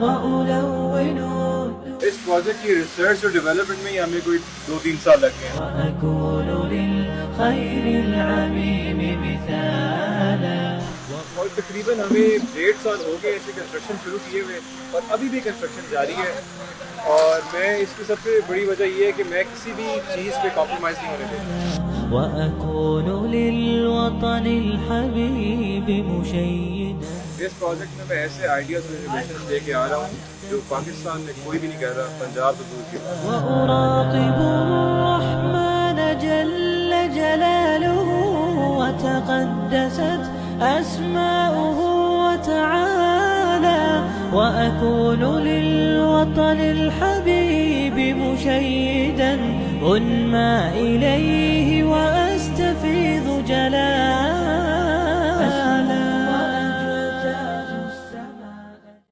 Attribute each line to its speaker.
Speaker 1: وألون
Speaker 2: इस प्रोजेक्ट की रिसर्च और डेवलपमेंट में ही हमें कोई 2-3 साल लग गए हैं।
Speaker 1: وأكون للخير العميم مثالا
Speaker 2: और तकरीबन हमें 1.5 साल हो गए ऐसे कंस्ट्रक्शन शुरू किए हुए और अभी भी कंस्ट्रक्शन जारी है। और मैं इसकी सबसे बड़ी वजह ये है कि मैं किसी भी चीज़ पे कॉम्प्रोमाइज़ नहीं होने देता।
Speaker 1: وأكون للوطن الحبيب مشيدا
Speaker 2: इस प्रोजेक्ट में मैं ऐसे आइडियाज़ और इनोवेशंस लेके आ रहा हूँ जो पाकिस्तान में कोई भी नहीं कर रहा, पंजाब तो दूर की बात।
Speaker 1: وأراقب الرحمن جل جلاله وتقدست أسماؤه وتعالى وأكون للوطن الحبيب مشيدا أنمى إليه